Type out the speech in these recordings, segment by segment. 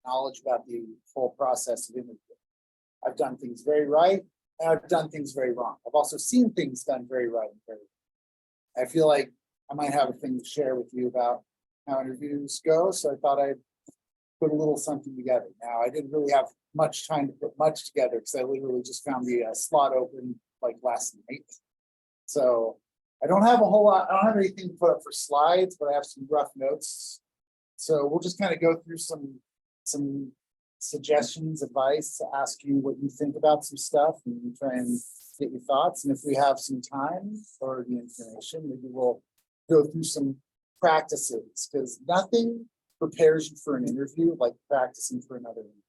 knowledge about the whole process of interviewing. I've done things very right, and I've done things very wrong. I've also seen things done very right and very wrong. I feel like I might have a thing to share with you about how interviews go, so I thought I'd put a little something together. Now, I didn't really have much time to put much together because I literally just found the slot open like last night. So I don't have a whole lot, I don't have anything to put up for slides, but I have some rough notes. So we'll just kind of go through some suggestions, advice, ask you what you think about some stuff and try and get your thoughts. And if we have some time or the information, maybe we'll go through some practices, because nothing prepares you for an interview like practicing for another interview.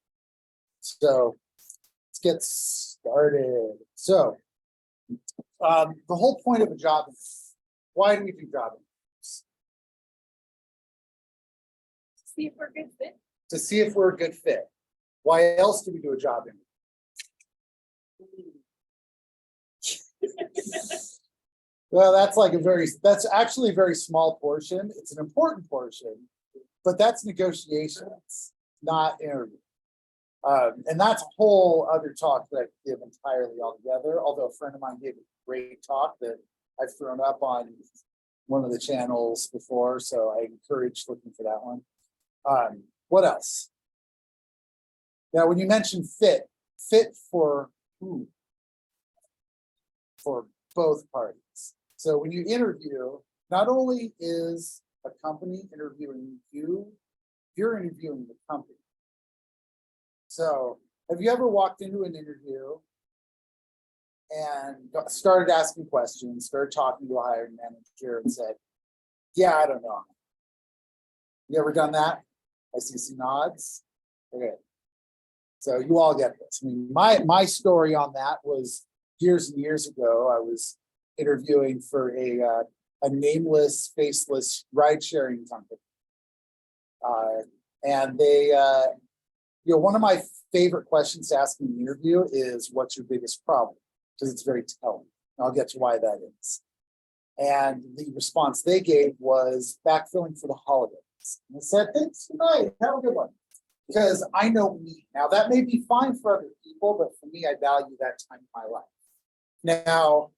So let's get started. So the whole point of a job interview, why do we do job interviews? See if we're a good fit. To see if we're a good fit. Why else do we do a job interview? Well, that's actually a very small portion. It's an important portion, but that's negotiations, not interview. And that's a whole other talk that I could give entirely altogether. Although a friend of mine gave a great talk that I've thrown up on one of the channels before, so I encourage looking for that one. What else? Now, when you mention fit for who? For both parties. So when you interview, not only is a company interviewing you, you're interviewing the company. So have you ever walked into an interview and started asking questions, started talking to a hiring manager and said, yeah, I don't know. You ever done that? I see some nods. Okay. So you all get this. I mean, my story on that was years and years ago. I was interviewing for a nameless, faceless ride-sharing company. And they, one of my favorite questions to ask in an interview is, what's your biggest problem? Because it's very telling. I'll get to why that is. And the response they gave was backfilling for the holidays. And I said, thanks, good night, have a good one. Because I know me. Now, that may be fine for other people, but for me, I value that time in my life. Now,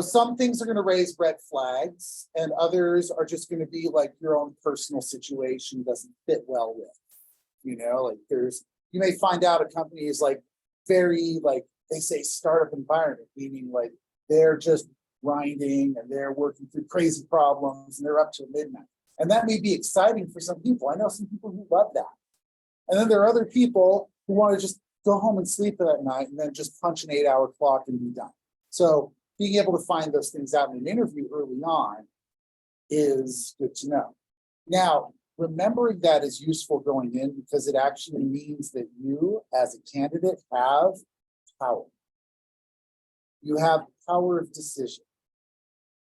some things are going to raise red flags, and others are just going to be like your own personal situation doesn't fit well with. You may find out a company is like very, like they say, startup environment, meaning like they're just grinding and they're working through crazy problems and they're up till midnight. And that may be exciting for some people. I know some people who love that. And then there are other people who want to just go home and sleep that night and then just punch an 8-hour clock and be done. So being able to find those things out in an interview early on is good to know. Now, remembering that is useful going in because it actually means that you, as a candidate, have power. You have power of decision.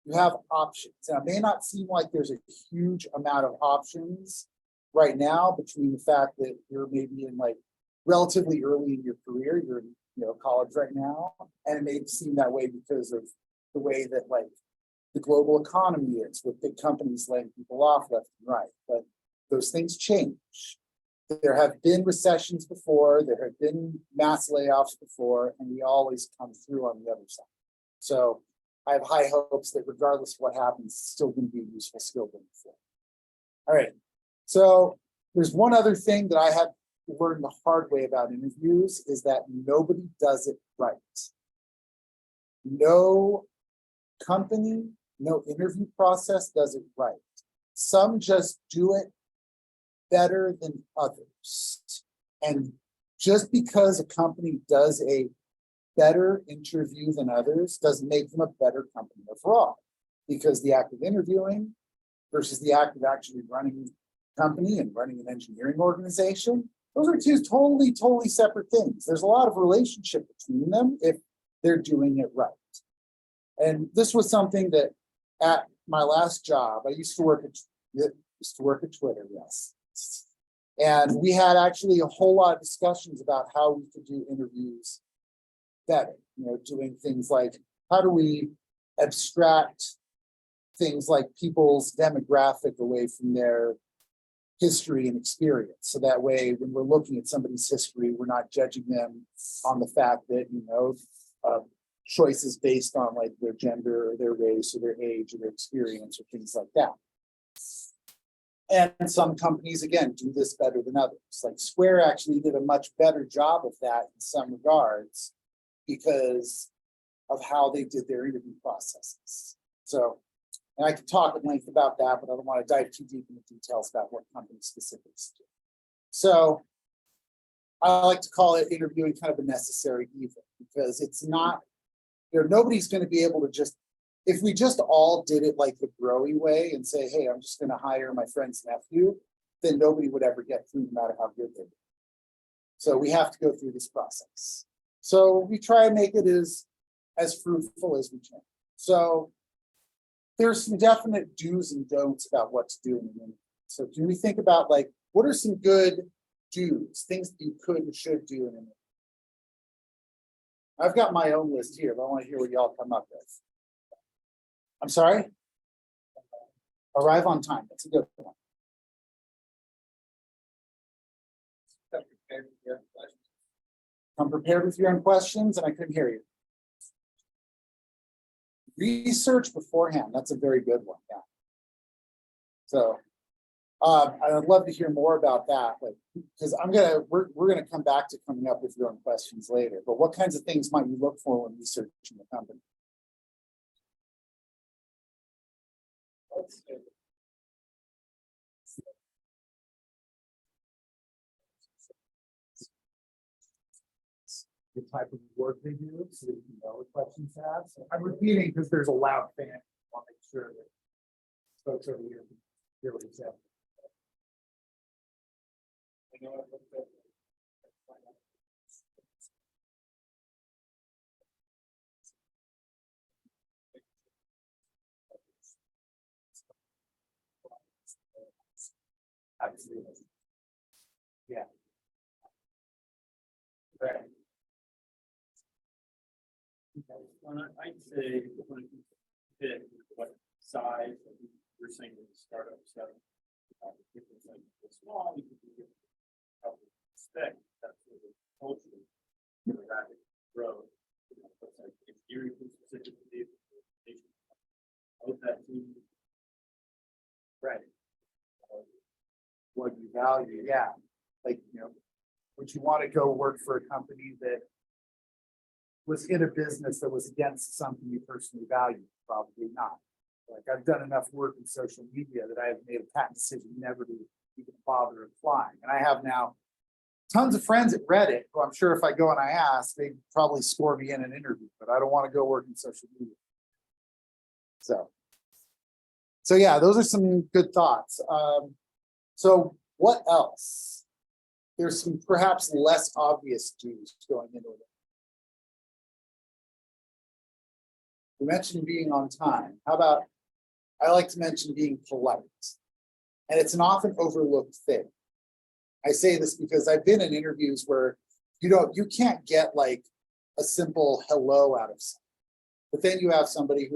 You have options. Now, it may not seem like there's a huge amount of options right now between the fact that you're maybe in like relatively early in your career, you're in college right now, and it may seem that way because of the way that like the global economy is, with big companies laying people off left and right. But those things change. There have been recessions before, there have been mass layoffs before, and we always come through on the other side. So I have high hopes that regardless of what happens, it's still going to be a useful skill going forward. All right. So there's one other thing that I had learned the hard way about interviews is that nobody does it right. No company, no interview process does it right. Some just do it better than others. And just because a company does a better interview than others doesn't make them a better company overall. Because the act of interviewing versus the act of actually running a company and running an engineering organization, those are two totally separate things. There's a lot of relationship between them if they're doing it right. And this was something that at my last job, I used to work at Twitter, yes. And we had actually a whole lot of discussions about how we could do interviews better, doing things like how do we abstract things like people's demographic away from their history and experience. So that way, when we're looking at somebody's history, we're not judging them on the fact that, choices based on like their gender or their race or their age or their experience or things like that. And some companies, again, do this better than others. Like Square actually did a much better job of that in some regards because of how they did their interview processes. So, and I could talk at length about that, but I don't want to dive too deep into details about what company specifics do. So I like to call it interviewing kind of a necessary evil because it's not, nobody's going to be able to just, if we just all did it like the Growy way and say, hey, I'm just going to hire my friend's nephew, then nobody would ever get through no matter how good they are. So we have to go through this process. So we try and make it as fruitful as we can. So there's some definite do's and don'ts about what to do in an interview. So can we think about like, what are some good do's, things that you could and should do in an interview? I've got my own list here, but I want to hear what y'all come up with. I'm sorry? Arrive on time. That's a good one. Come prepared with your own questions, and I couldn't hear you. Research beforehand. That's a very good one. Yeah. So I'd love to hear more about that, like because we're gonna come back to coming up with your own questions later. But what kinds of things might you look for when researching the company? The type of work they do, so that you know what questions to ask. So I'm repeating because there's a loud fan. I want to make sure that folks over here can hear what he said. Absolutely. Yeah. Right. I'd say when you fit what size you're saying with the startup stuff, if it's like small, you can expect that's sort of culture, rapid growth. It's like if you're specifically with that team, Right. What you value, yeah. Like, would you want to go work for a company that was in a business that was against something you personally value? Probably not. Like I've done enough work in social media that I have made a pat decision never to even bother applying. And I have now tons of friends at Reddit who I'm sure if I go and I ask, they'd probably score me in an interview, but I don't want to go work in social media. So yeah, those are some good thoughts. So what else? There's some perhaps less obvious do's going into it. We mentioned being on time. How about, I like to mention being polite. And it's an often overlooked thing. I say this because I've been in interviews where you can't get like a simple hello out of someone. But then you have somebody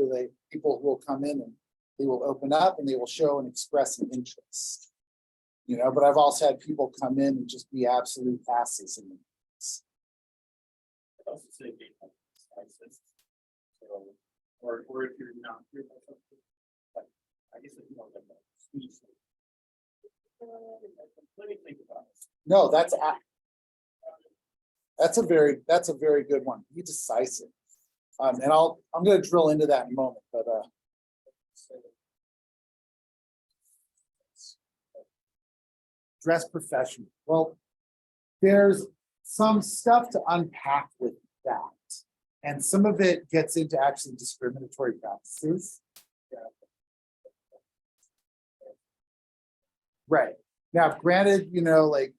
people who will come in and they will open up and they will show and express an interest. But I've also had people come in and just be absolute asses in this. I also say or if you're not here, like I guess if you don't like that speech. Let me think about it. No, that's a very good one. Be decisive. And I'm going to drill into that in a moment, but dress professional. Well, there's some stuff to unpack with that. And some of it gets into actually discriminatory practices. Yeah. Right. Now, granted, like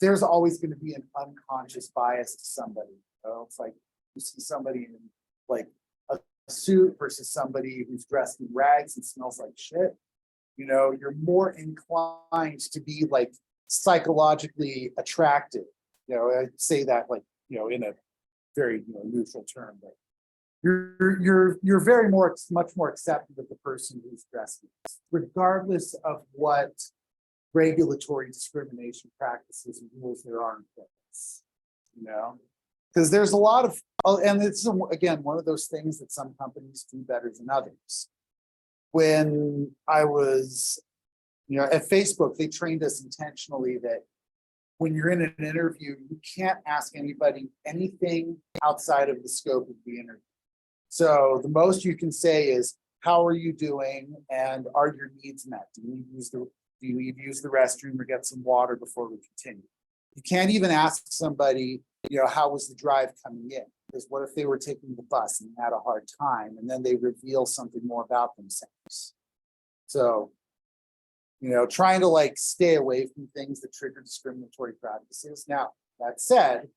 there's always going to be an unconscious bias to somebody. It's like you see somebody in like a suit versus somebody who's dressed in rags and smells like shit. You're more inclined to be like psychologically attractive. I say that like, in a very neutral term, but you're much more accepting of the person who's dressed, regardless of what regulatory discrimination practices and rules there are in place, you know? Because there's a lot of, oh, and it's, again, one of those things that some companies do better than others. When I was, at Facebook, they trained us intentionally that when you're in an interview, you can't ask anybody anything outside of the scope of the interview. So the most you can say is, how are you doing? And are your needs met? Do you use the restroom or get some water before we continue? You can't even ask somebody, how was the drive coming in? Because what if they were taking the bus and had a hard time and then they reveal something more about themselves? So, trying to stay away from things that trigger discriminatory practices. Now, that said,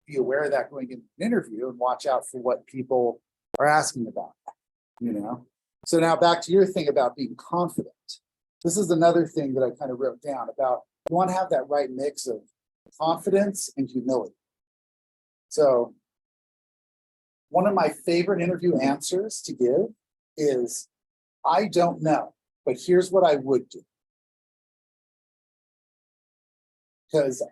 be aware of that going into an interview and watch out for what people are asking about, So now back to your thing about being confident. This is another thing that I kind of wrote down about, you want to have that right mix of confidence and humility. So one of my favorite interview answers to give is, I don't know, but here's what I would do. Because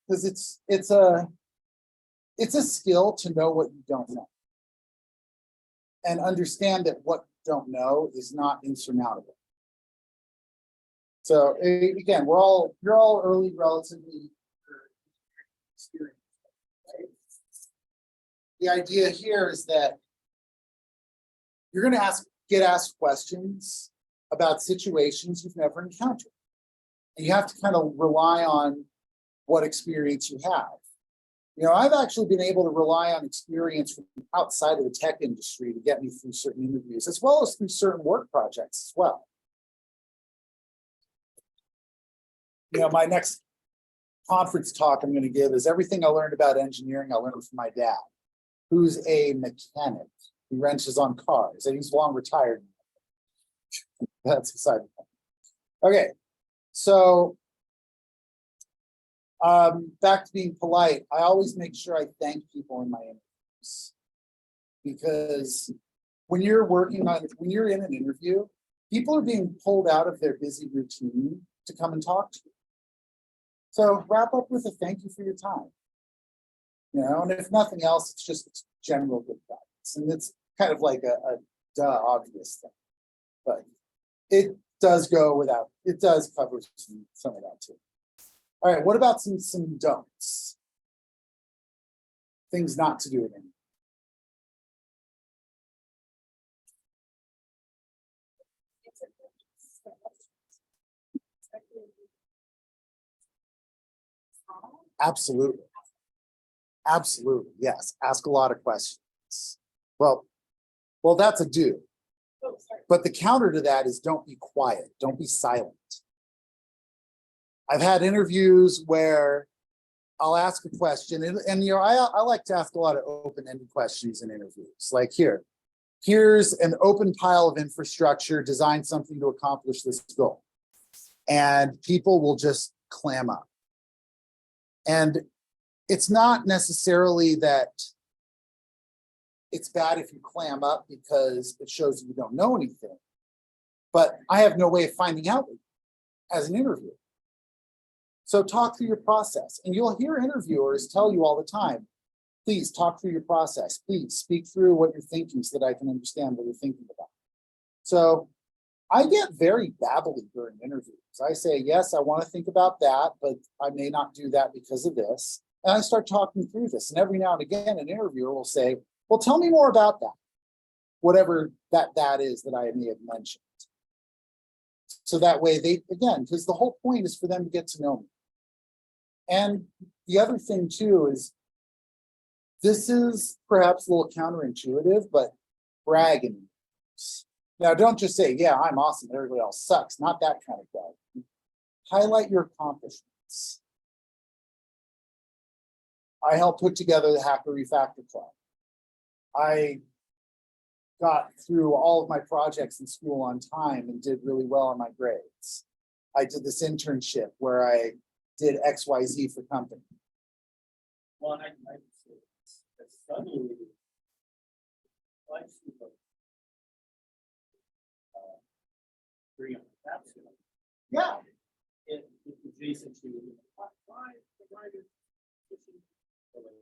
it's a skill to know what you don't know. And understand that what you don't know is not insurmountable. So again, you're all early, relatively experienced, right? The idea here is that you're going to get asked questions about situations you've never encountered. And you have to kind of rely on what experience you have. I've actually been able to rely on experience from outside of the tech industry to get me through certain interviews, as well as through certain work projects as well. My next conference talk I'm going to give is everything I learned about engineering, I learned from my dad, who's a mechanic. He wrenches on cars, and he's long retired. That's beside the point. Okay, so back to being polite. I always make sure I thank people in my interviews, because when you're in an interview, people are being pulled out of their busy routine to come and talk to you. So wrap up with a thank you for your time. And if nothing else, it's just general good practice. And it's kind of like a obvious thing, but it does cover some of that too. All right, what about some don'ts? Things not to do with anything. Absolutely. Absolutely, yes. Ask a lot of questions. Well, that's a do. But the counter to that is don't be quiet. Don't be silent. I've had interviews where I'll ask a question, and I like to ask a lot of open-ended questions in interviews. Like here's an open pile of infrastructure, design something to accomplish this goal. And people will just clam up. And it's not necessarily that it's bad if you clam up because it shows you don't know anything, but I have no way of finding out as an interviewer. So talk through your process, and you'll hear interviewers tell you all the time, please talk through your process. Please speak through what you're thinking so that I can understand what you're thinking about. So I get very babbly during interviews. I say, yes, I want to think about that, but I may not do that because of this. And I start talking through this. And every now and again, an interviewer will say, well, tell me more about that, whatever that is that I may have mentioned. So that way because the whole point is for them to get to know me. And the other thing too is, this is perhaps a little counterintuitive, but bragging. Now, don't just say, yeah, I'm awesome, everybody else sucks. Not that kind of guy. Highlight your accomplishments. I helped put together the Hacker Refactor Club. I got through all of my projects in school on time and did really well on my grades. I did this internship where I did XYZ for company. Well, I say it's suddenly agree on that. Yeah, It's adjacent to why is pushing, or like,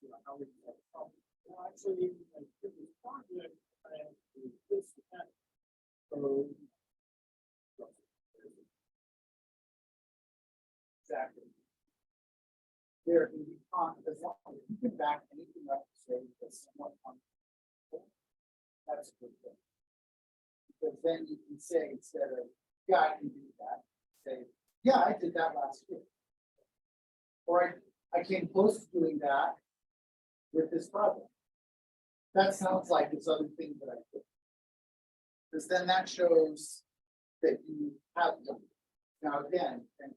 you know, how we can solve the problem. Well, actually, like, this project, I have to do this, that. So. exactly. There can be as long as you can back anything up to say that's somewhat uncomfortable, that's a good thing. Because then you can say instead of, yeah, I can do that, say, yeah, I did that last year. Or I came close to doing that with this project. That sounds like it's other things that I did. Because then that shows that you have done it. Now, again, and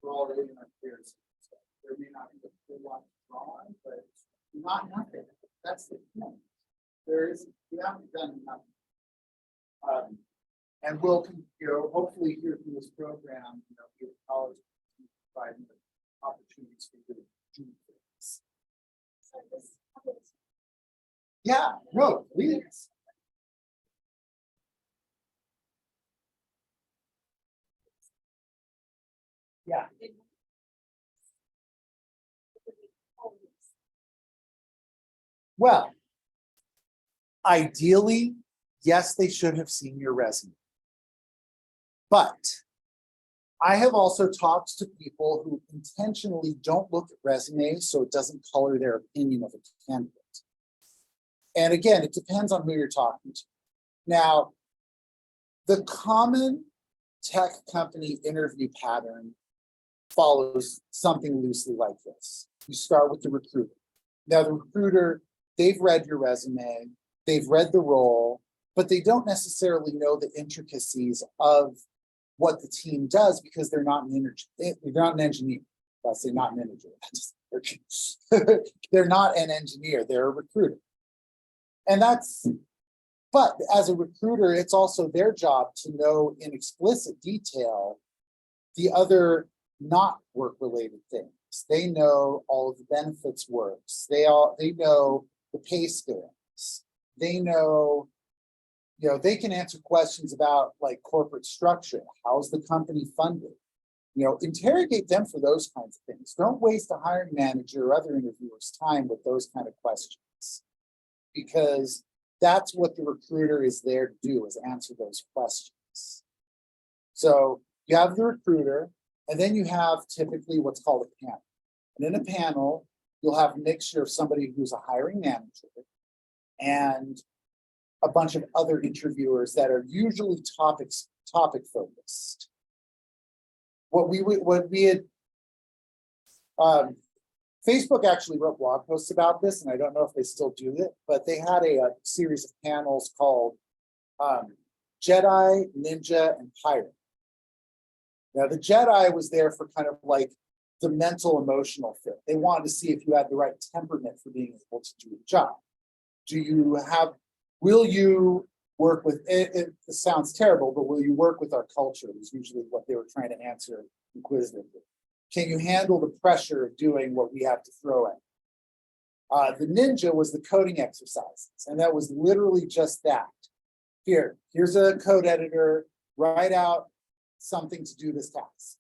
we're all really in our careers. So there may not be a full lot to draw on, but not nothing. That's the point. There is, you haven't done nothing. And we'll, you know, hopefully here through this program, you know, give college providing opportunities for you to do things. Yeah, no, please. Yeah. Well, ideally, yes, they should have seen your resume. But I have also talked to people who intentionally don't look at resumes so it doesn't color their opinion of a candidate. And again, it depends on who you're talking to. Now, the common tech company interview pattern follows something loosely like this. You start with the recruiter. Now, the recruiter, they've read your resume, they've read the role, but they don't necessarily know the intricacies of what the team does because they're not an engineer. I'll say not an engineer. They're not an engineer, they're a recruiter. And but as a recruiter, it's also their job to know in explicit detail the other not work-related things. They know all of the benefits works. They know the pay scales. They know, you know, they can answer questions about like corporate structure. How's the company funded? You know, interrogate them for those kinds of things. Don't waste a hiring manager or other interviewers' time with those kind of questions, because that's what the recruiter is there to do, is answer those questions. So you have the recruiter, and then you have typically what's called a panel. And in a panel, you'll have a mixture of somebody who's a hiring manager and a bunch of other interviewers that are usually topic focused. What we had, Facebook actually wrote blog posts about this, and I don't know if they still do it, but they had a series of panels called Jedi, Ninja, and Pirate. Now, the Jedi was there for kind of like the mental emotional fit. They wanted to see if you had the right temperament for being able to do the job. Will you work with, it sounds terrible, but will you work with our culture is usually what they were trying to answer inquisitively. Can you handle the pressure of doing what we have to throw at? The Ninja was the coding exercises, and that was literally just that. Here's a code editor, write out something to do this task.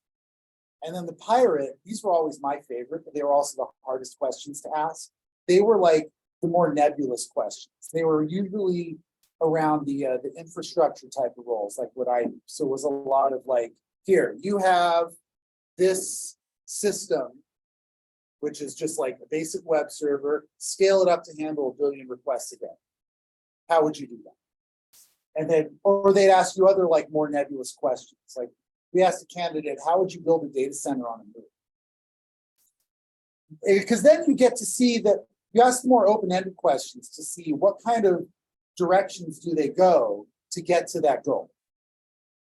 And then the Pirate, these were always my favorite, but they were also the hardest questions to ask. They were like the more nebulous questions. They were usually around the infrastructure type of roles, like what I do. So it was a lot of like, here, you have this system, which is just like a basic web server, scale it up to handle 1 billion requests a day. How would you do that? And then, or they'd ask you other like more nebulous questions. Like we asked a candidate, how would you build a data center on a move? Because then you get to see that you ask more open-ended questions to see what kind of directions do they go to get to that goal.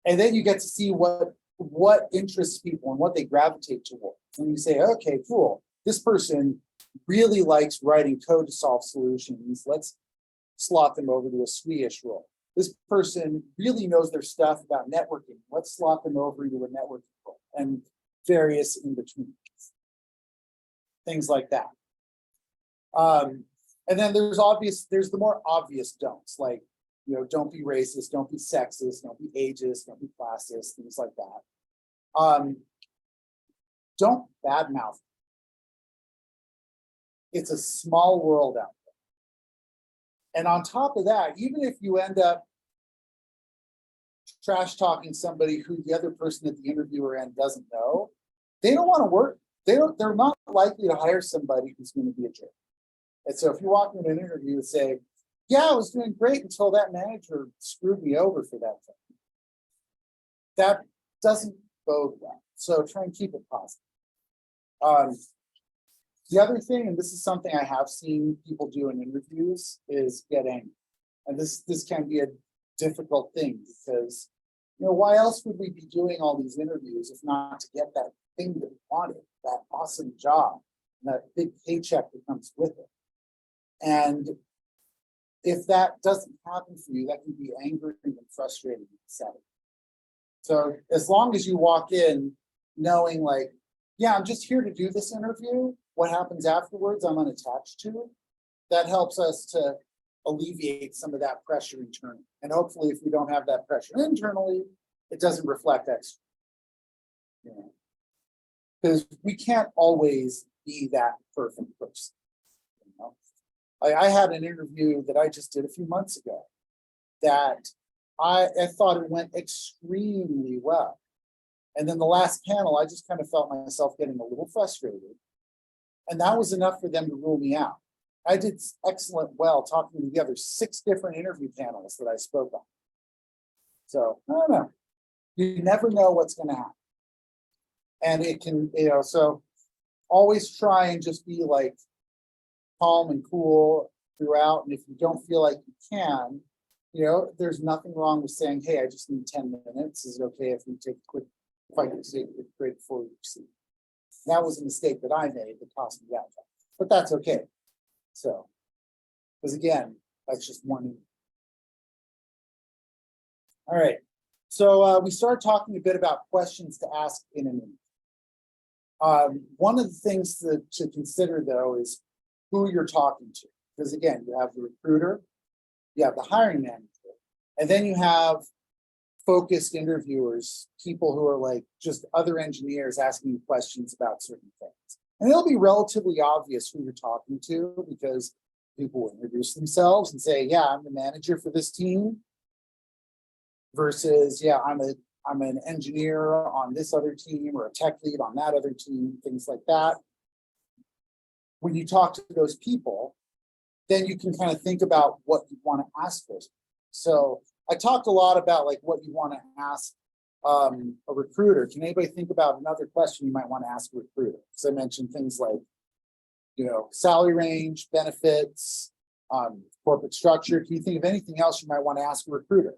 And then you get to see what interests people and what they gravitate towards. And you say, okay, cool. This person really likes writing code to solve solutions. Let's slot them over to a Swedish role. This person really knows their stuff about networking. Let's slot them over into a networking role, and various in between. Things like that. And then there's the more obvious don'ts, like don't be racist, don't be sexist, don't be ageist, don't be classist, things like that. Don't badmouth. It's a small world out there. And on top of that, even if you end up trash talking somebody who the other person at the interviewer end doesn't know, they don't want to work. They're not likely to hire somebody who's going to be a jerk. And so if you walk into an interview and say, yeah, I was doing great until that manager screwed me over for that thing, that doesn't bode well. So try and keep it positive. The other thing, and this is something I have seen people do in interviews, is get angry. And this can be a difficult thing because, why else would we be doing all these interviews if not to get that thing that we wanted, that awesome job, and that big paycheck that comes with it. And if that doesn't happen for you, that can be angering and frustrating and upsetting. So as long as you walk in knowing like, yeah, I'm just here to do this interview, what happens afterwards, I'm unattached to, that helps us to alleviate some of that pressure internally. And hopefully if we don't have that pressure internally, it doesn't reflect externally. Because we can't always be that perfect person. I had an interview that I just did a few months ago that I thought it went extremely well. And then the last panel, I just kind of felt myself getting a little frustrated. And that was enough for them to rule me out. I did excellent well talking to the other 6 different interview panels that I spoke on. So I don't know. You never know what's going to happen. And it can, so always try and just be like calm and cool throughout. And if you don't feel like you can, there's nothing wrong with saying, hey, I just need 10 minutes. Is it okay if we take a quick, if I can take a quick break before we proceed? That was a mistake that I made that cost me that time, but that's okay. So, because again, that's just one. All right. So we started talking a bit about questions to ask in an interview. One of the things to consider though is who you're talking to. Because again, you have the recruiter, you have the hiring manager, and then you have focused interviewers, people who are like just other engineers asking you questions about certain things. And it'll be relatively obvious who you're talking to because people will introduce themselves and say, yeah, I'm the manager for this team. Versus, yeah, I'm an engineer on this other team or a tech lead on that other team, things like that. When you talk to those people, then you can kind of think about what you want to ask for. So I talked a lot about like what you want to ask a recruiter. Can anybody think about another question you might want to ask a recruiter? So I mentioned things like, salary range, benefits, corporate structure. Can you think of anything else you might want to ask a recruiter?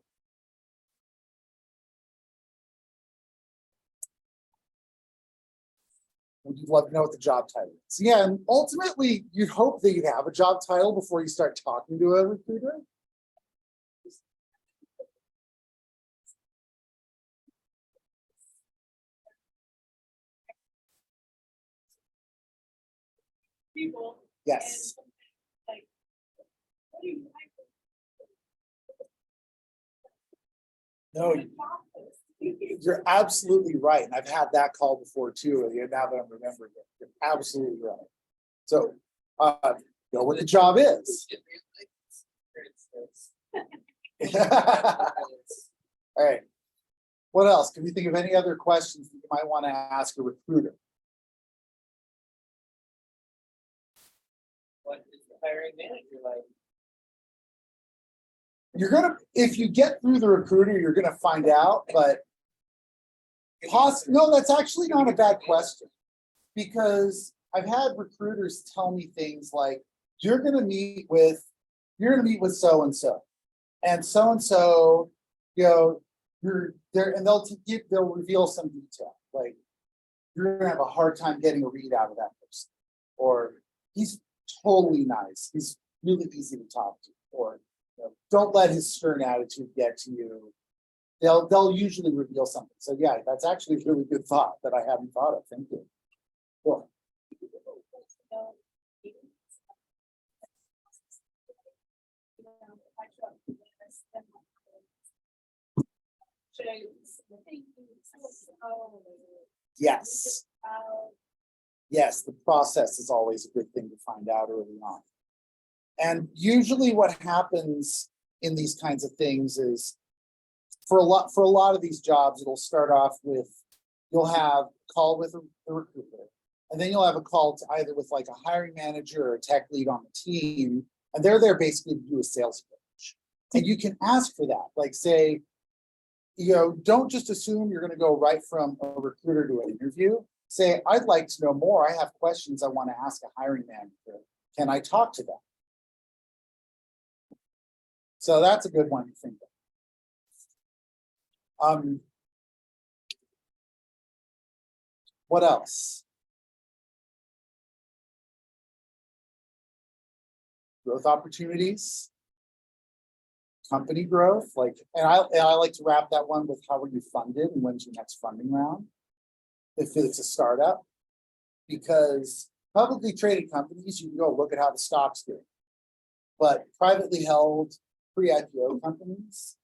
Would you love to know what the job title is? Yeah, and ultimately, you'd hope that you'd have a job title before you start talking to a recruiter. People. Yes. And like, what do you like? No, you're absolutely right. And I've had that call before too. Now that I'm remembering it, you're absolutely right. So, know what the job is. All right. What else? Can you think of any other questions that you might want to ask a recruiter? What is the hiring manager like? You're gonna, if you get through the recruiter, you're gonna find out, but no, that's actually not a bad question. Because I've had recruiters tell me things like, you're gonna meet with so and so. And so, you're there, and they'll reveal some detail. Like, you're gonna have a hard time getting a read out of that person. Or he's totally nice. He's really easy to talk to. Or don't let his stern attitude get to you. They'll usually reveal something. So yeah, that's actually a really good thought that I hadn't thought of. Thank you. Cool. Yes. Yes, the process is always a good thing to find out early on. And usually what happens in these kinds of things is for a lot of these jobs, it'll start off with, you'll have a call with the recruiter, and then you'll have a call to either with like a hiring manager or a tech lead on the team, and they're there basically to do a sales pitch. And you can ask for that, like say, don't just assume you're going to go right from a recruiter to an interview. Say, I'd like to know more. I have questions I want to ask a hiring manager. Can I talk to them? So that's a good one to think of. What else? Growth opportunities, company growth, and I like to wrap that one with how are you funded and when's your next funding round? If it's a startup, because publicly traded companies, you can go look at how the stock's doing. But privately held pre-IPO companies,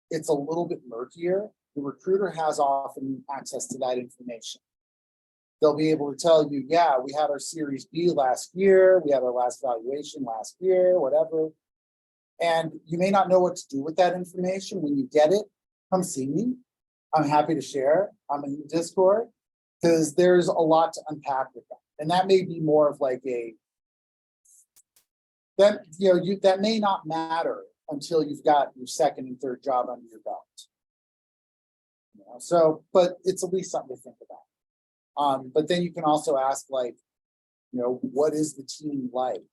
it's a little bit murkier. The recruiter has often access to that information. They'll be able to tell you, yeah, we had our Series B last year, we had our last valuation last year, whatever. And you may not know what to do with that information. When you get it, come see me. I'm happy to share. I'm in the Discord, because there's a lot to unpack with that. And that may be more of like that may not matter until you've got your second and third job under your belt. So, but it's at least something to think about. But then you can also ask, like, what is the team like?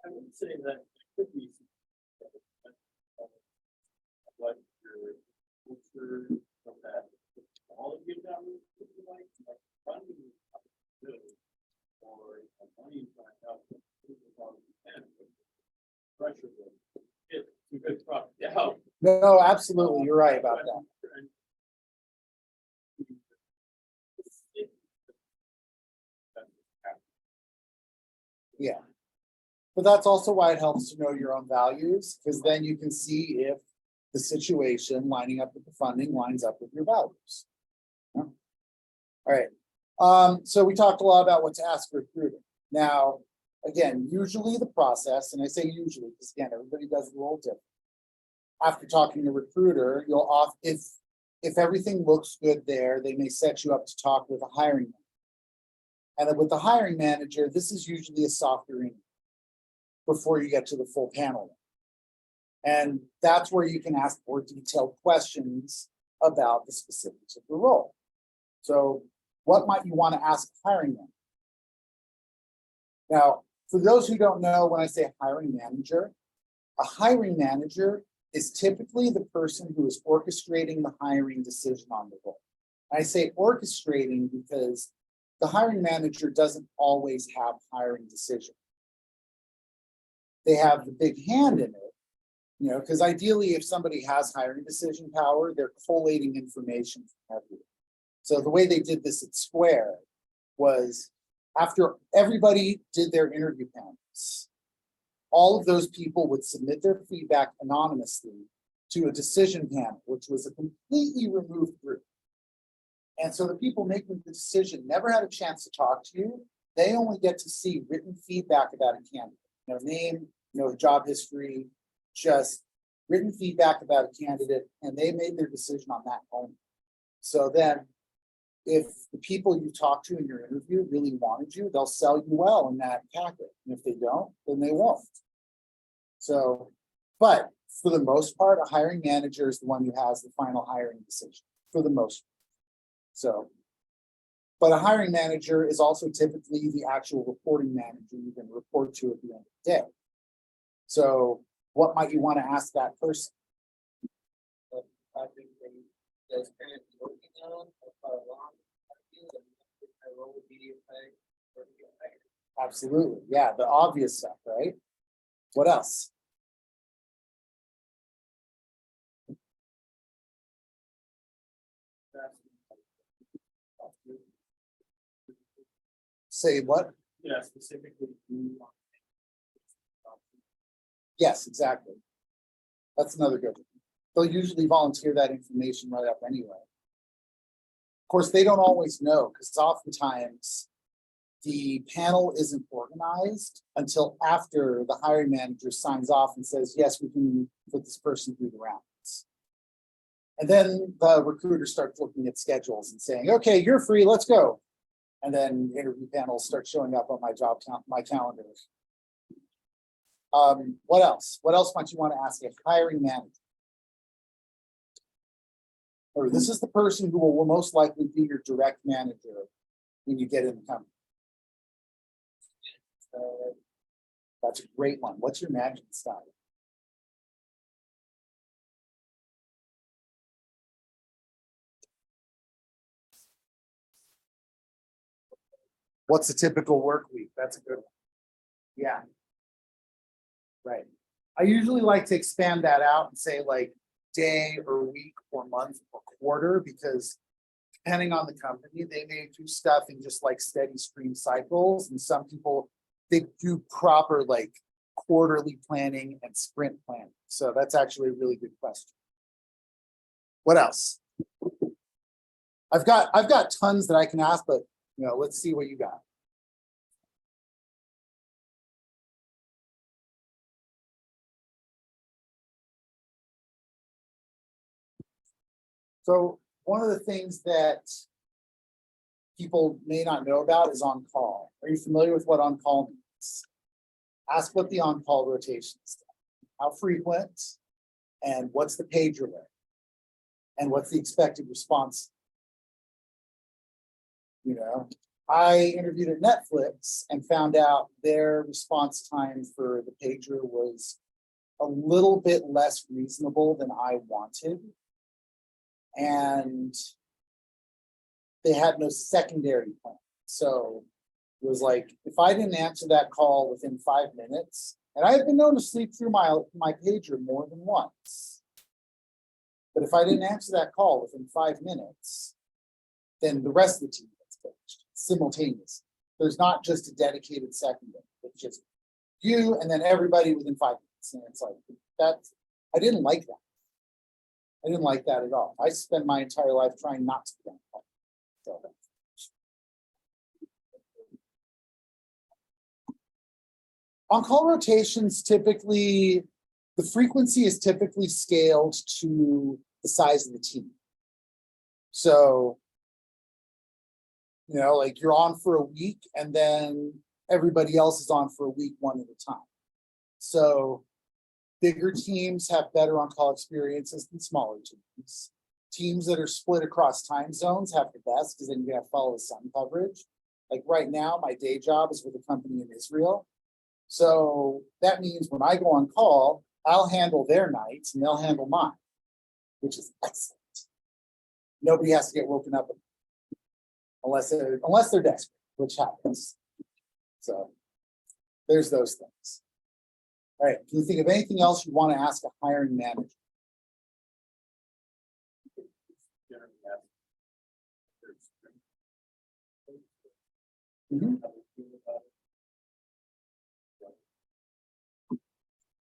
I would say that it could be what your culture of that all of your job would be like funding good or money trying out pressure. It's a good product. Yeah. No, absolutely, you're right about that. Yeah. But that's also why it helps to know your own values, because then you can see if the situation lining up with the funding lines up with your values. Yeah. All right. So we talked a lot about what to ask a recruiter. Now, again, usually the process, and I say usually because again, everybody does it a little different. After talking to a recruiter, you'll if everything looks good there, they may set you up to talk with a hiring manager. And then with the hiring manager, this is usually a softer interview before you get to the full panel. And that's where you can ask more detailed questions about the specifics of the role. So what might you want to ask a hiring manager? Now, for those who don't know, when I say hiring manager, a hiring manager is typically the person who is orchestrating the hiring decision on the role. I say orchestrating because the hiring manager doesn't always have hiring decision. They have the big hand in it, because ideally if somebody has hiring decision power, they're collating information from everywhere. So the way they did this at Square was after everybody did their interview panels, all of those people would submit their feedback anonymously to a decision panel, which was a completely removed group. And so the people making the decision never had a chance to talk to you. They only get to see written feedback about a candidate, name, job history, just written feedback about a candidate, and they made their decision on that only. So then if the people you talk to in your interview really wanted you, they'll sell you well in that packet. And if they don't, then they won't. So, but for the most part, a hiring manager is the one who has the final hiring decision for the most part. So, but a hiring manager is also typically the actual reporting manager you can report to at the end of the day. So what might you want to ask that person? What project that you guys currently working on, how far along are you, and what my role would be if I were to get hired? Absolutely, yeah, the obvious stuff, right? What else? Say what? Yeah, specifically. Yes, exactly. That's another good one. They'll usually volunteer that information right up anyway. Of course, they don't always know, because oftentimes the panel isn't organized until after the hiring manager signs off and says, yes, we can put this person through the rounds. And then the recruiter starts looking at schedules and saying, okay, you're free, let's go. And then interview panels start showing up on my calendar. What else? What else might you want to ask a hiring manager? Or this is the person who will most likely be your direct manager when you get in the company. That's a great one. What's your management style? What's a typical work week? That's a good one. Yeah. Right. I usually like to expand that out and say like day or week or month or quarter, because depending on the company, they may do stuff in just like steady stream cycles. And some people, they do proper like quarterly planning and sprint planning. So that's actually a really good question. What else? I've got tons that I can ask, but let's see what you got. So one of the things that people may not know about is on-call. Are you familiar with what on-call means? Ask what the on-call rotation is, how frequent, and what's the pager length, and what's the expected response. I interviewed at Netflix and found out their response time for the pager was a little bit less reasonable than I wanted. And they had no secondary plan. So it was like, if I didn't answer that call within 5 minutes, and I have been known to sleep through my pager more than once. But if I didn't answer that call within 5 minutes, then the rest of the team gets finished simultaneously. There's not just a dedicated secondary, it's just you and then everybody within 5 minutes. And it's like, I didn't like that. I didn't like that at all. I spent my entire life trying not to be on call. So. On-call rotations typically, the frequency is typically scaled to the size of the team. So, like you're on for a week and then everybody else is on for a week one at a time. So bigger teams have better on-call experiences than smaller teams. Teams that are split across time zones have the best, because then you have follow the sun coverage. Like right now, my day job is with a company in Israel. So that means when I go on call, I'll handle their nights and they'll handle mine, which is excellent. Nobody has to get woken up unless they're desperate, which happens. So there's those things. All right, can you think of anything else you want to ask a hiring manager? Mm-hmm.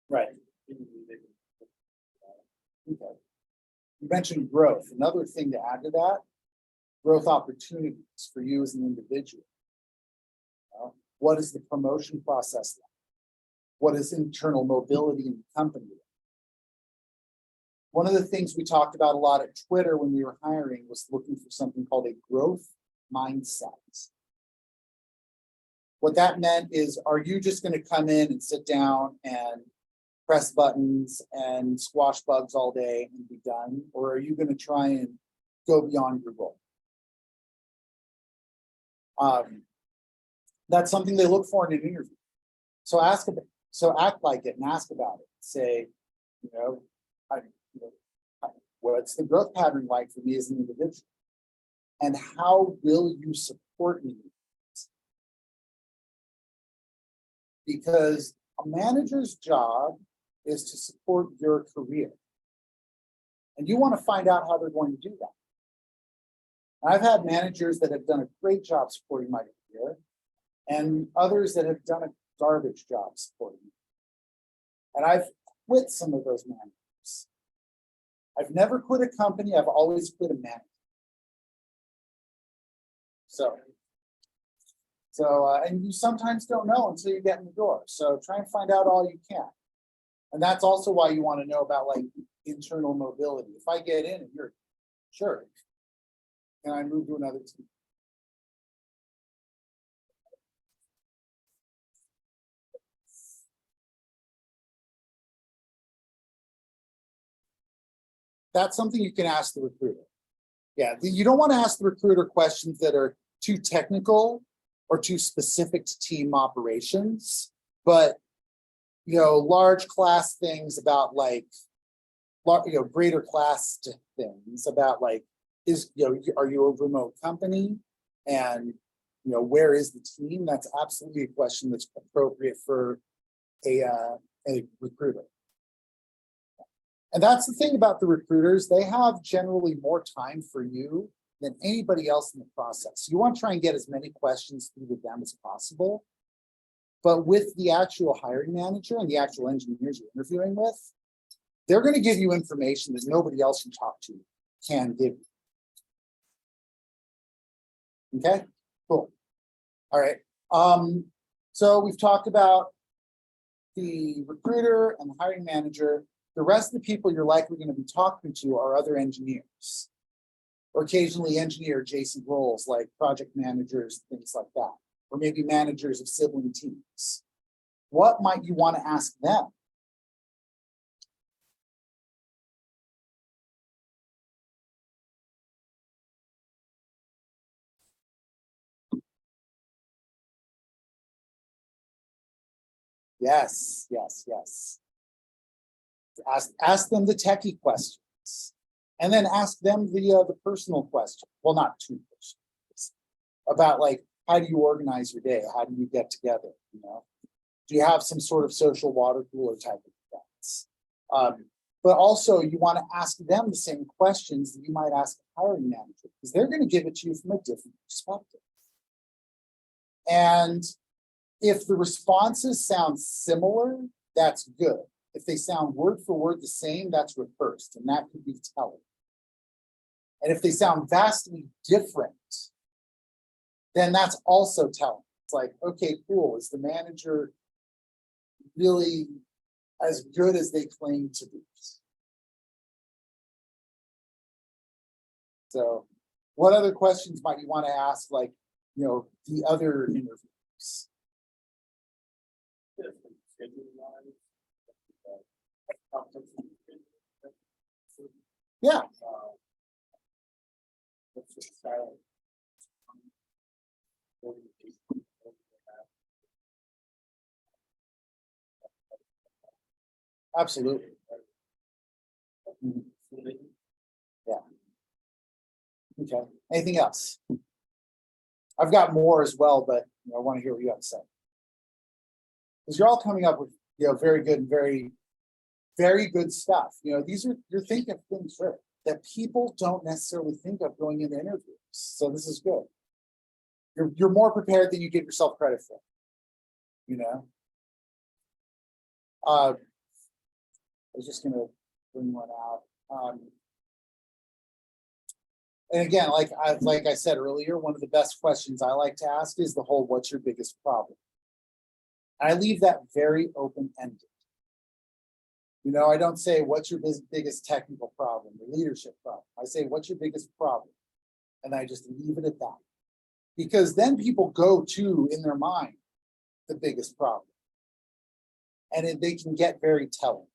Right. Okay. You mentioned growth. Another thing to add to that, growth opportunities for you as an individual. What is the promotion process like? What is internal mobility in the company? One of the things we talked about a lot at Twitter when we were hiring was looking for something called a growth mindset. What that meant is, are you just going to come in and sit down and press buttons and squash bugs all day and be done? Or are you going to try and go beyond your goal? That's something they look for in an interview. So act like it and ask about it. Say, what's the growth pattern like for me as an individual? And how will you support me? Because a manager's job is to support your career. And you want to find out how they're going to do that. And I've had managers that have done a great job supporting my career, and others that have done a garbage job supporting me. And I've quit some of those managers I've never quit a company, I've always quit a manager. So, and you sometimes don't know until you get in the door, so try and find out all you can. And that's also why you want to know about like internal mobility. If I get in and you're, sure, can I move to another team? That's something you can ask the recruiter. Yeah, you don't want to ask the recruiter questions that are too technical or too specific to team operations, but large class things about like, greater class things about like, are you a remote company? And where is the team? That's absolutely a question that's appropriate for a recruiter. And that's the thing about the recruiters, they have generally more time for you than anybody else in the process. You want to try and get as many questions through to them as possible. But with the actual hiring manager and the actual engineers you're interviewing with, they're going to give you information that nobody else you talk to can give you. Okay, cool. All right. So we've talked about the recruiter and the hiring manager. The rest of the people you're likely going to be talking to are other engineers, or occasionally engineer adjacent roles like project managers, things like that, or maybe managers of sibling teams. What might you want to ask them? Yes. Ask them the techie questions, and then ask them the personal question. Well, not too personal, about like, how do you organize your day? How do you get together? Do you have some sort of social water cooler type of events? But also you want to ask them the same questions that you might ask a hiring manager, because they're going to give it to you from a different perspective. And if the responses sound similar, that's good. If they sound word for word the same, that's reversed, and that could be telling. And if they sound vastly different, then that's also telling. It's like, okay, cool. Is the manager really as good as they claim to be? So what other questions might you want to ask, like, the other interviews? Yeah. Absolutely. Yeah. Okay. Anything else? I've got more as well, but I want to hear what you have to say. Because you're all coming up with very good and very, very good stuff. These are, you're thinking of things that people don't necessarily think of going into interviews. So this is good. You're more prepared than you give yourself credit for. I was just gonna bring one out. And again, like I said earlier, one of the best questions I like to ask is the whole "what's your biggest problem?" I leave that very open-ended. I don't say what's your biggest technical problem or leadership problem. I say what's your biggest problem, and I just leave it at that. Because then people go to, in their mind, the biggest problem. And they can get very telling.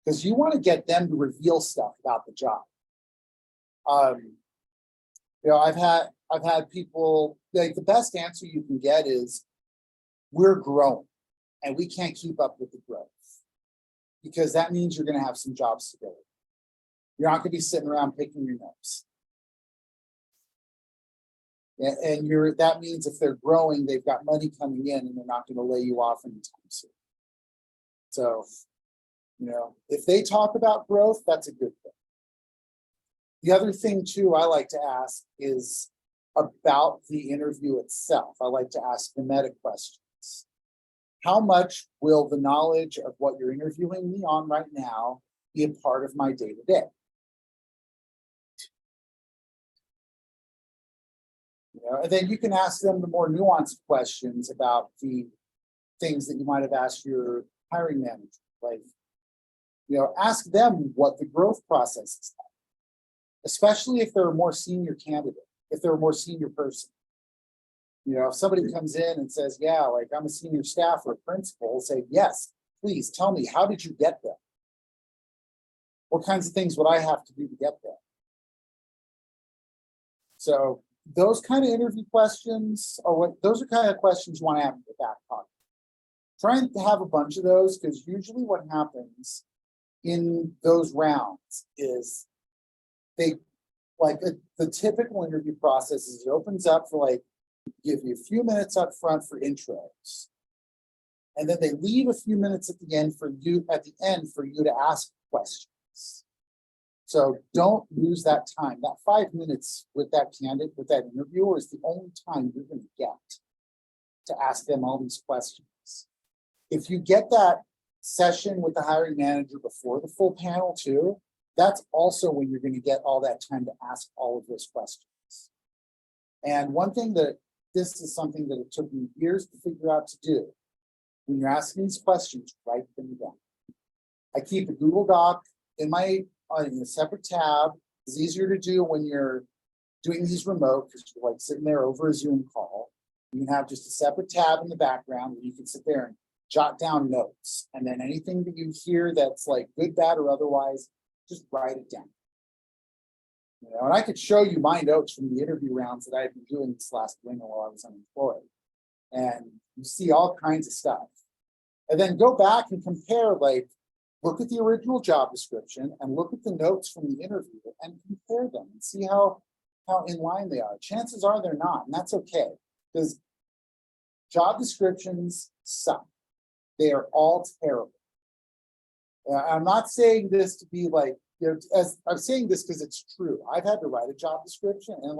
Because you want to get them to reveal stuff about the job. I've had people, like, the best answer you can get is, we're growing and we can't keep up with the growth. Because that means you're going to have some job stability. You're not going to be sitting around picking your nose. And that means if they're growing, they've got money coming in and they're not going to lay you off anytime soon. So, if they talk about growth, that's a good thing. The other thing too, I like to ask is about the interview itself. I like to ask the meta questions. How much will the knowledge of what you're interviewing me on right now be a part of my day-to-day? And then you can ask them the more nuanced questions about the things that you might have asked your hiring manager, like, ask them what the growth process is like, especially if they're a more senior candidate, if they're a more senior person. If somebody comes in and says, yeah, like I'm a senior staff or a principal, say, yes, please tell me, how did you get there? What kinds of things would I have to do to get there? So those kind of interview questions are those are kind of questions you want to have in the back pocket. Try and have a bunch of those, because usually what happens in those rounds is the typical interview process is it opens up for give you a few minutes up front for intros. And then they leave a few minutes at the end for you to ask questions. So don't lose that time. That 5 minutes with that candidate, with that interviewer, is the only time you're going to get to ask them all these questions. If you get that session with the hiring manager before the full panel too, that's also when you're going to get all that time to ask all of those questions. And one thing this is something that it took me years to figure out to do. When you're asking these questions, write them down. I keep a Google Doc in a separate tab. It's easier to do when you're doing these remote, because you're sitting there over a Zoom call. You can have just a separate tab in the background where you can sit there and jot down notes. And then anything that you hear that's good, bad, or otherwise, just write it down. And I could show you my notes from the interview rounds that I've been doing this last winter while I was unemployed. And you see all kinds of stuff. And then go back and compare, look at the original job description and look at the notes from the interview and compare them and see how in line they are. Chances are they're not, and that's okay, because job descriptions suck. They are all terrible. I'm not saying this to be as I'm saying this because it's true. I've had to write a job description and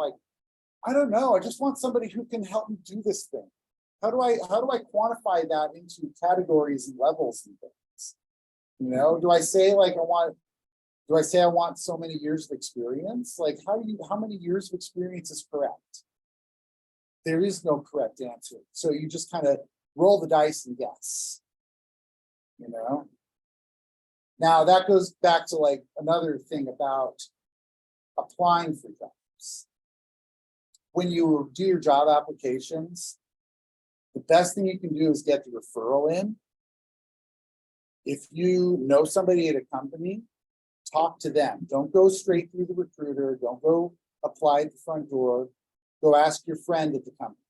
I don't know. I just want somebody who can help me do this thing. How do I quantify that into categories and levels and things? Do I say I want so many years of experience? How many years of experience is correct? There is no correct answer. So you just kind of roll the dice and guess. Now that goes back to another thing about applying for jobs. When you do your job applications, the best thing you can do is get the referral in. If you know somebody at a company, talk to them. Don't go straight through the recruiter. Don't go apply at the front door. Go ask your friend at the company.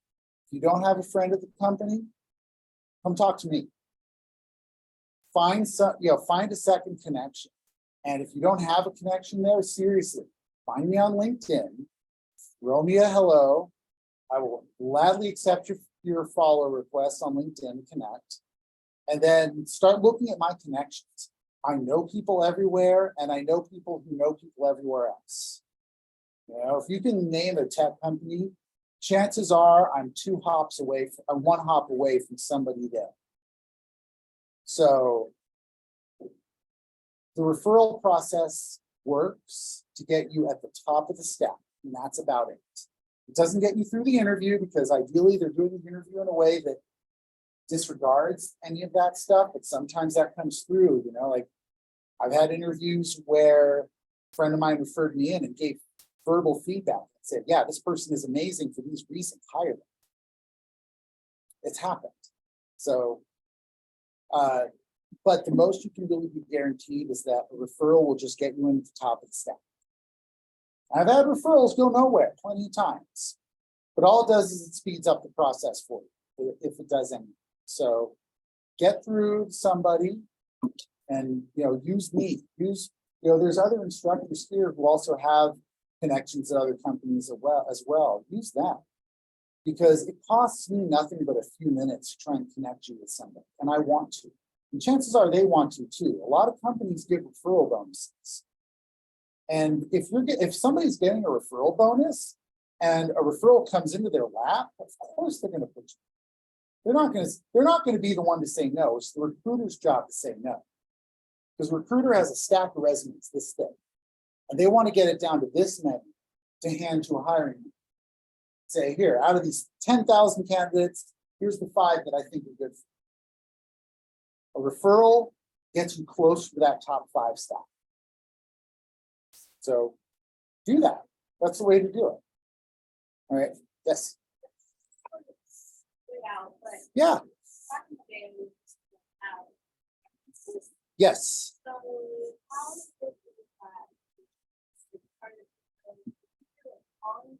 If you don't have a friend at the company, come talk to me. Find a second connection. And if you don't have a connection there, seriously, find me on LinkedIn, throw me a hello. I will gladly accept your follow request on LinkedIn to connect. And then start looking at my connections. I know people everywhere, and I know people who know people everywhere else. If you can name a tech company, chances are I'm one hop away from somebody there. So the referral process works to get you at the top of the stack, and that's about it. It doesn't get you through the interview, because ideally they're doing the interview in a way that disregards any of that stuff, but sometimes that comes through. I've had interviews where a friend of mine referred me in and gave verbal feedback and said, yeah, this person is amazing for these reasons, hire them. It's happened. So but the most you can really be guaranteed is that a referral will just get you into the top of the stack. I've had referrals go nowhere plenty of times, but all it does is it speeds up the process for you, if it does anything. So get through somebody and use me. There's other instructors here who also have connections at other companies as well. Use them, because it costs me nothing but a few minutes to try and connect you with somebody, and I want to. And chances are they want to too. A lot of companies give referral bonuses. And if somebody's getting a referral bonus and a referral comes into their lap, of course they're going to put you. They're not going to be the one to say no. It's the recruiter's job to say no. Because recruiter has a stack of resumes this thick, and they want to get it down to this many to hand to a hiring manager. say, here, out of these 10,000 candidates, here's the 5 that I think are good. A referral gets you close to that top 5 staff. So do that. That's the way to do it. All right. Yes. Without, but Yeah. back in the day, we used to have. Yes. So how is it that it's part of all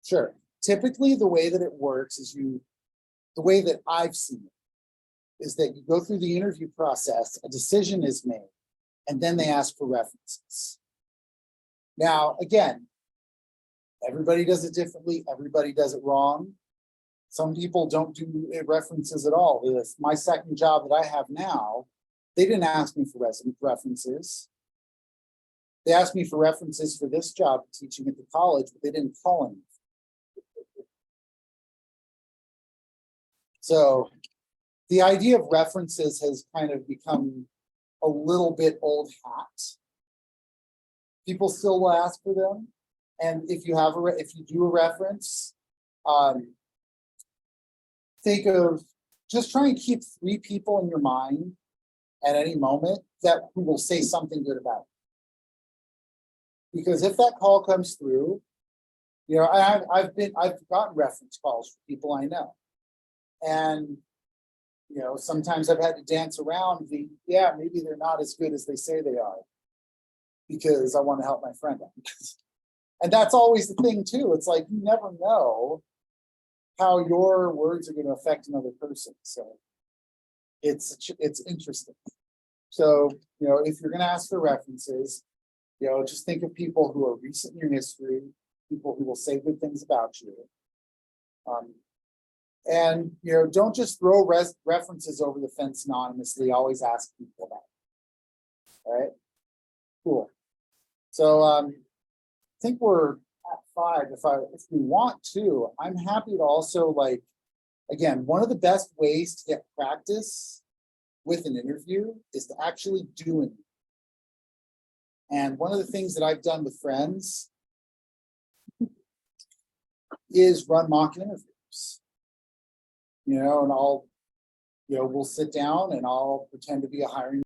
Sure. Typically, the way that it works is the way that I've seen it is that you go through the interview process, a decision is made, and then they ask for references. Now, again, everybody does it differently. Everybody does it wrong. Some people don't do references at all. My second job that I have now, they didn't ask me for references. They asked me for references for this job teaching at the college, but they didn't call me. So the idea of references has kind of become a little bit old hat. People still will ask for them. And if you have if you do a reference, think of just try and keep 3 people in your mind at any moment who will say something good about it. Because if that call comes through, you know, I've gotten reference calls from people I know. And, you know, sometimes I've had to dance around yeah, maybe they're not as good as they say they are because I want to help my friend out. And that's always the thing too. It's like, you never know how your words are going to affect another person. So it's interesting. So, you know, if you're going to ask for references, you know, just think of people who are recent in your history, people who will say good things about you. And, you know, don't just throw references over the fence anonymously. Always ask people about it. All right. Cool. So I think we're at 5. If we want to, I'm happy to also, like, again, one of the best ways to get practice with an interview is to actually do it. And one of the things that I've done with friends is run mock interviews. You know, and we'll sit down and I'll pretend to be a hiring